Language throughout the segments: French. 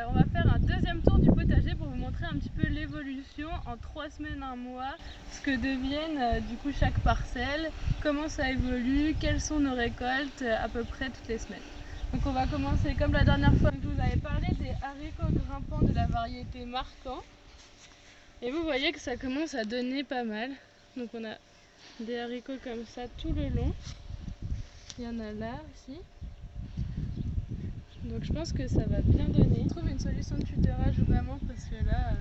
On va faire un deuxième tour du potager pour vous montrer un petit peu l'évolution en 3 semaines, un mois, ce que deviennent du coup chaque parcelle, comment ça évolue, quelles sont nos récoltes à peu près toutes les semaines. Donc on va commencer comme la dernière fois. Je vous avais parlé des haricots grimpants de la variété Marquant. Et vous voyez que ça commence à donner pas mal. Donc on a des haricots comme ça tout le long. Il y en a là aussi. Donc je pense que ça va bien donner. On trouve une solution de tutorage vraiment parce que là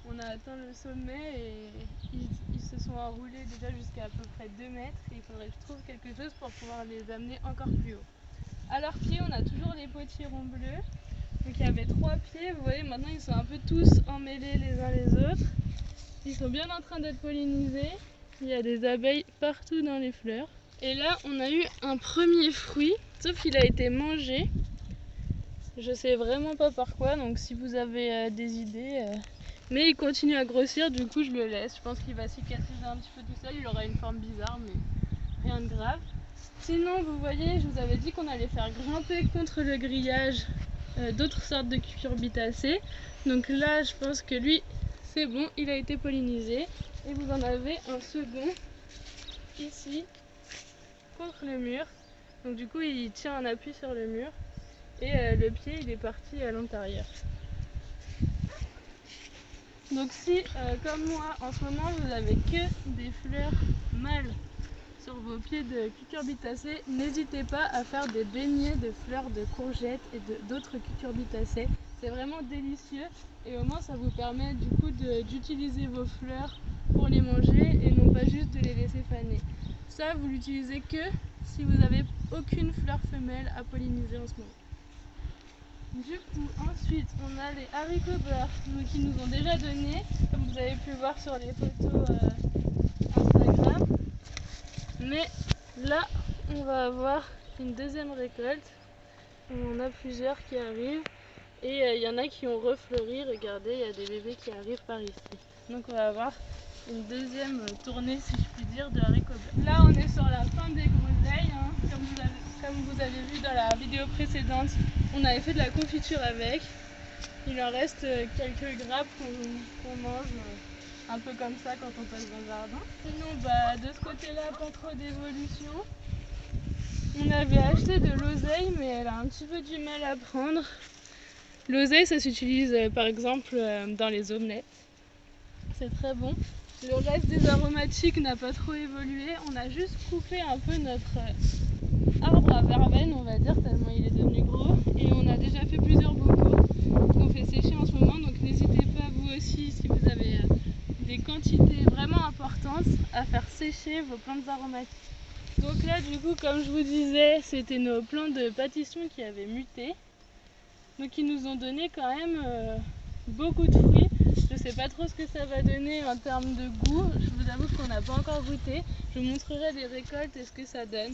on a atteint le sommet et ils se sont enroulés déjà jusqu'à peu près 2 mètres et il faudrait que je trouve quelque chose pour pouvoir les amener encore plus haut. À leurs pieds on a toujours les potirons bleus. Donc il y avait 3 pieds, vous voyez maintenant ils sont un peu tous emmêlés les uns les autres. Ils sont bien en train d'être pollinisés. Il y a des abeilles partout dans les fleurs. Et là on a eu un premier fruit, sauf qu'il a été mangé. Je sais vraiment pas par quoi, donc si vous avez des idées. Mais il continue à grossir, du coup je le laisse. Je pense qu'il va cicatriser un petit peu tout seul, il aura une forme bizarre, mais rien de grave. Sinon, vous voyez, je vous avais dit qu'on allait faire grimper contre le grillage d'autres sortes de cucurbitacées. Donc là, je pense que lui, c'est bon, il a été pollinisé. Et vous en avez un second ici, contre le mur. Donc du coup, il tient un appui sur le mur. Et le pied il est parti à l'intérieur. Donc si comme moi en ce moment vous n'avez que des fleurs mâles sur vos pieds de cucurbitacées, n'hésitez pas à faire des beignets de fleurs de courgettes et d'autres cucurbitacées. C'est vraiment délicieux et au moins ça vous permet du coup d'utiliser vos fleurs pour les manger et non pas juste de les laisser faner. Ça vous l'utilisez que si vous n'avez aucune fleur femelle à polliniser en ce moment. Du coup, ensuite, on a les haricots beurre qui nous ont déjà donné, comme vous avez pu voir sur les photos Instagram. Mais là, on va avoir une deuxième récolte. On en a plusieurs qui arrivent. Et il y en a qui ont refleuri. Regardez, il y a des bébés qui arrivent par ici. Donc on va avoir une deuxième tournée, si je puis dire, de haricots beurre. Là, on est sur la fin des groseilles, hein, comme vous avez vu dans la vidéo précédente. On avait fait de la confiture avec. Il en reste quelques grappes qu'on mange un peu comme ça quand on passe dans le jardin. Sinon, de ce côté-là, pas trop d'évolution. On avait acheté de l'oseille, mais elle a un petit peu du mal à prendre. L'oseille, ça s'utilise par exemple dans les omelettes. C'est très bon. Le reste des aromatiques n'a pas trop évolué. On a juste coupé un peu notre arbre à verveine, on va dire, tellement il est devenu gros. Et on a déjà fait plusieurs bocaux qu'on fait sécher en ce moment. Donc n'hésitez pas, vous aussi, si vous avez des quantités vraiment importantes, à faire sécher vos plantes aromatiques. Donc là, du coup, comme je vous disais, c'était nos plantes de pâtisson qui avaient muté. Donc ils nous ont donné quand même beaucoup de fruits. Je sais pas trop ce que ça va donner en termes de goût. Je vous avoue qu'on n'a pas encore goûté. Je vous montrerai les récoltes et ce que ça donne.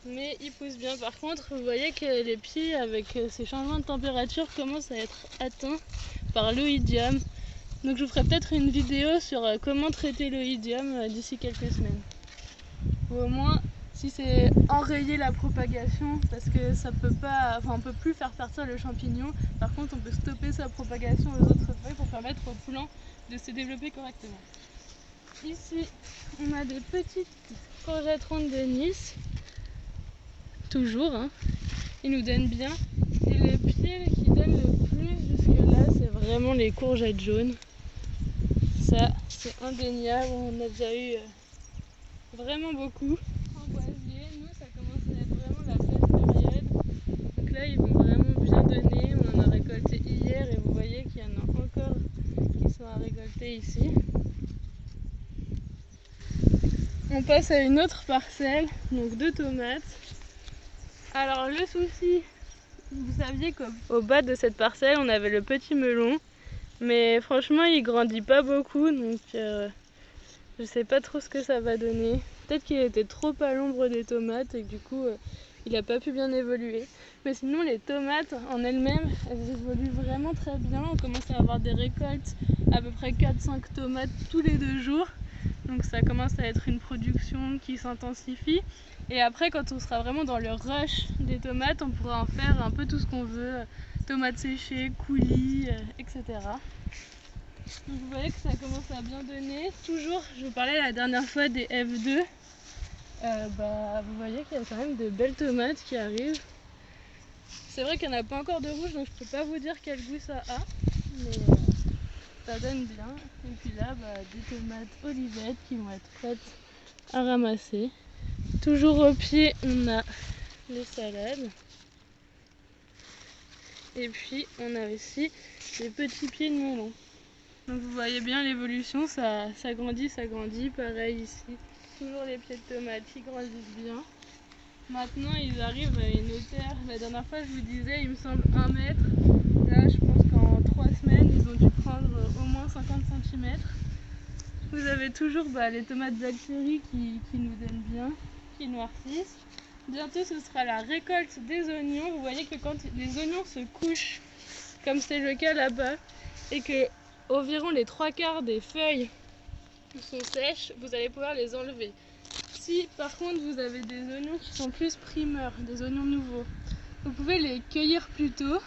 Mais ils poussent bien. Par contre, vous voyez que les pieds, avec ces changements de température, commencent à être atteints par l'oïdium. Donc je vous ferai peut-être une vidéo sur comment traiter l'oïdium d'ici quelques semaines. Ou au moins, si c'est enrayer la propagation, parce que ça peut pas, on peut plus faire partir le champignon. Par contre, on peut stopper sa propagation aux autres feuilles pour permettre aux plants de se développer correctement. Ici, on a des petites courgettes rondes de Nice. Toujours, hein. Ils nous donnent bien. Et les pieds qui donnent le plus jusque là, c'est vraiment les courgettes jaunes. Ça, c'est indéniable. On a déjà eu vraiment beaucoup. Amboisier, nous, ça commence à être vraiment la belle période. Donc là, ils vont vraiment bien donner. On en a récolté hier et vous voyez qu'il y en a encore qui sont à récolter ici. On passe à une autre parcelle, donc de tomates. Alors le souci, vous saviez qu'au bas de cette parcelle, on avait le petit melon. Mais franchement, il grandit pas beaucoup, donc je sais pas trop ce que ça va donner. Peut-être qu'il était trop à l'ombre des tomates et que du coup, il n'a pas pu bien évoluer. Mais sinon, les tomates en elles-mêmes, elles évoluent vraiment très bien. On commence à avoir des récoltes, à peu près 4-5 tomates tous les 2 jours. Donc ça commence à être une production qui s'intensifie. Et après, quand on sera vraiment dans le rush des tomates, on pourra en faire un peu tout ce qu'on veut. Tomates séchées, coulis, etc. Donc vous voyez que ça commence à bien donner. Toujours, je vous parlais la dernière fois des F2. Vous voyez qu'il y a quand même de belles tomates qui arrivent. C'est vrai qu'il n'y en a pas encore de rouge, donc je peux pas vous dire quel goût ça a. Mais ça donne bien. Et puis là, des tomates olivettes qui vont être prêtes à ramasser. Toujours au pied, on a les salades. Et puis on a aussi des petits pieds de melon. Donc vous voyez bien l'évolution, ça grandit, pareil ici. Toujours les pieds de tomates qui grandissent bien. Maintenant ils arrivent à une hauteur, la dernière fois je vous disais il me semble 1 mètre. Là je pense qu'en 3 semaines ils ont dû prendre au moins 50 cm. Vous avez toujours les tomates Valkyrie qui nous donnent bien, qui noircissent. Bientôt ce sera la récolte des oignons. Vous voyez que quand les oignons se couchent, comme c'est le cas là-bas, et que environ les 3/4 des feuilles sont sèches, vous allez pouvoir les enlever. Si par contre vous avez des oignons qui sont plus primeurs, des oignons nouveaux, vous pouvez les cueillir plus tôt,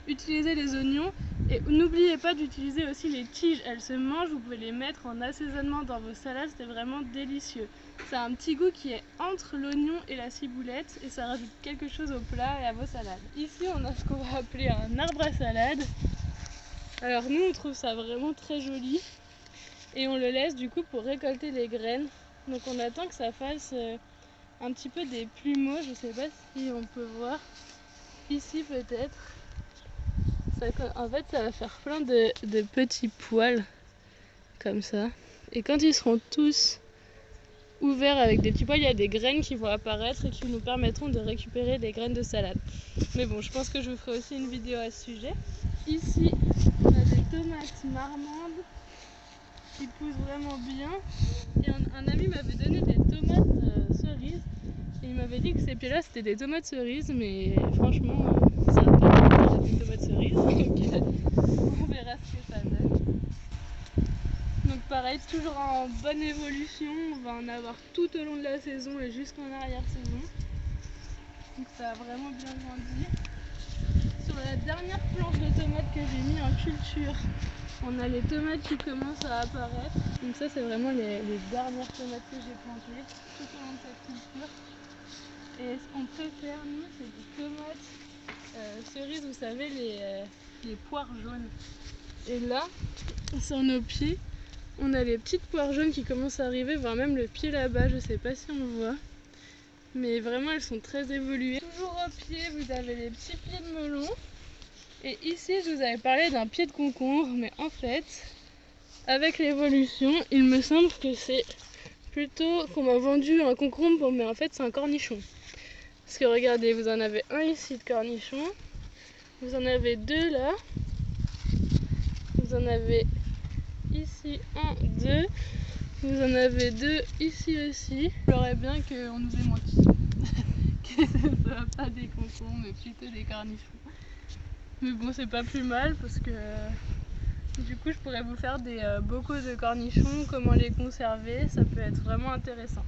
utiliser les oignons et n'oubliez pas d'utiliser aussi les tiges, elles se mangent, vous pouvez les mettre en assaisonnement dans vos salades, c'est vraiment délicieux. Ça a un petit goût qui est entre l'oignon et la ciboulette et ça rajoute quelque chose au plat et à vos salades. Ici on a ce qu'on va appeler un arbre à salade. Alors nous on trouve ça vraiment très joli et on le laisse du coup pour récolter les graines. Donc on attend que ça fasse un petit peu des plumeaux, je sais pas si on peut voir, ici peut-être. En fait ça va faire plein de petits poils comme ça. Et quand ils seront tous ouverts avec des petits poils, il y a des graines qui vont apparaître et qui nous permettront de récupérer des graines de salade. Mais bon, je pense que je vous ferai aussi une vidéo à ce sujet. Ici, on a des tomates marmandes qui poussent vraiment bien. Et un ami m'avait donné des tomates cerises. Et il m'avait dit que ces pieds-là, c'était des tomates cerises. Mais franchement, ça n'a pas l'air d'être des tomates cerises. Donc on verra ce que ça donne. Donc pareil, toujours en bonne évolution, on va en avoir tout au long de la saison et jusqu'en arrière-saison. Donc ça a vraiment bien grandi. Sur la dernière planche de tomates que j'ai mis en culture, on a les tomates qui commencent à apparaître. Donc ça c'est vraiment les dernières tomates que j'ai plantées tout au long de cette culture. Et ce qu'on préfère nous, c'est des tomates cerises, vous savez, les poires jaunes. Et là, sur nos pieds, on a les petites poires jaunes qui commencent à arriver, voire même le pied là-bas, je sais pas si on voit. Mais vraiment elles sont très évoluées. Toujours au pied, vous avez les petits pieds de melon. Et ici je vous avais parlé d'un pied de concombre, mais en fait, avec l'évolution, il me semble que c'est plutôt qu'on m'a vendu un concombre, mais en fait c'est un cornichon. Parce que regardez, vous en avez un ici de cornichon, vous en avez deux là, vous en avez ici 1, 2, vous en avez 2 ici aussi. Il faudrait bien qu'on nous ait menti, que ce ne soit pas des concombres mais plutôt des cornichons. Mais bon, c'est pas plus mal parce que du coup je pourrais vous faire des bocaux de cornichons, comment les conserver, ça peut être vraiment intéressant.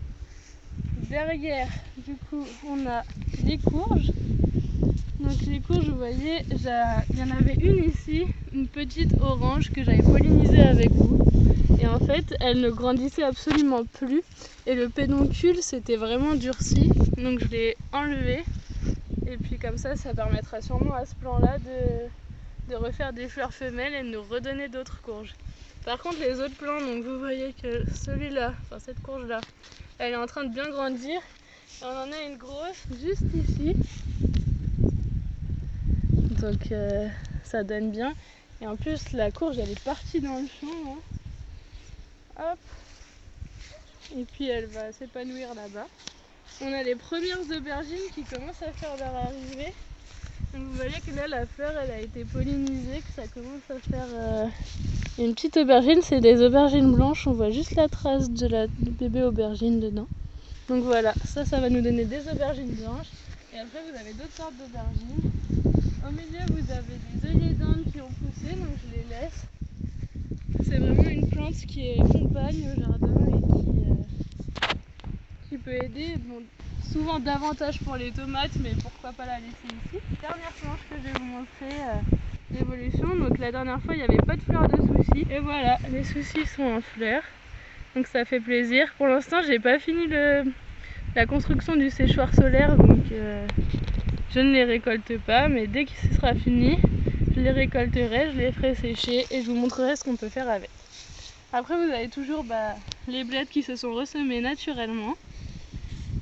Derrière, du coup, on a les courges. Donc les courges, vous voyez, il y en avait une ici, une petite orange que j'avais pollinisée avec vous. Et en fait, elle ne grandissait absolument plus. Et le pédoncule s'était vraiment durci. Donc je l'ai enlevé. Et puis comme ça, ça permettra sûrement à ce plant-là de refaire des fleurs femelles et de nous redonner d'autres courges. Par contre, les autres plants, donc vous voyez que celui-là, enfin cette courge-là, elle est en train de bien grandir. Et on en a une grosse juste ici. Donc ça donne bien. Et en plus la courge elle est partie dans le champ. Hein. Hop. Et puis elle va s'épanouir là-bas. On a les premières aubergines qui commencent à faire leur arrivée. Donc vous voyez que là la fleur elle a été pollinisée, que ça commence à faire une petite aubergine. C'est des aubergines blanches, on voit juste la trace de la bébé aubergine dedans. Donc voilà, ça va nous donner des aubergines blanches. Et après vous avez d'autres sortes d'aubergines. Au milieu vous avez des œillets d'Inde qui ont poussé, donc je les laisse. C'est vraiment une plante qui est compagne au jardin et qui peut aider, bon, souvent davantage pour les tomates, mais pourquoi pas la laisser ici. Dernière planche que je vais vous montrer l'évolution. Donc la dernière fois il n'y avait pas de fleurs de soucis et voilà, les soucis sont en fleurs, donc ça fait plaisir. Pour l'instant j'ai pas fini la construction du séchoir solaire, donc je ne les récolte pas, mais dès que ce sera fini je les récolterai, je les ferai sécher et je vous montrerai ce qu'on peut faire avec. Après vous avez toujours les blettes qui se sont ressemées naturellement,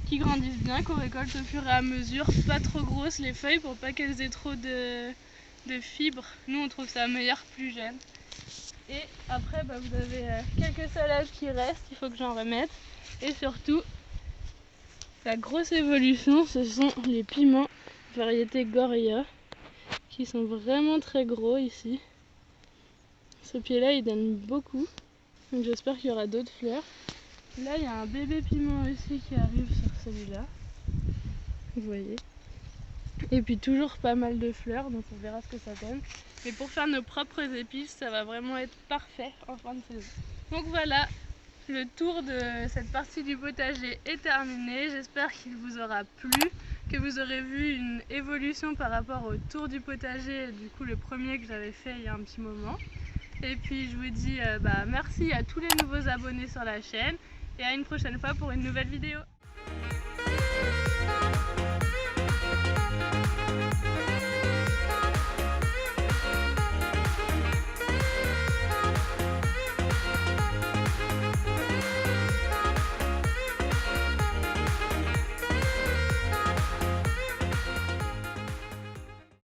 qui grandissent bien, qu'on récolte au fur et à mesure, pas trop grosses les feuilles pour pas qu'elles aient trop de fibres. Nous on trouve ça meilleur plus jeune. Et après vous avez quelques salades qui restent, il faut que j'en remette. Et surtout la grosse évolution, ce sont les piments variété Goria qui sont vraiment très gros ici. Ce pied là il donne beaucoup, donc j'espère qu'il y aura d'autres fleurs. Là il y a un bébé piment aussi qui arrive sur celui-là, vous voyez. Et puis toujours pas mal de fleurs, donc on verra ce que ça donne. Mais pour faire nos propres épices, ça va vraiment être parfait en fin de saison. Donc voilà, le tour de cette partie du potager est terminé. J'espère qu'il vous aura plu, que vous aurez vu une évolution par rapport au tour du potager, du coup le premier que j'avais fait il y a un petit moment. Et puis je vous dis merci à tous les nouveaux abonnés sur la chaîne et à une prochaine fois pour une nouvelle vidéo.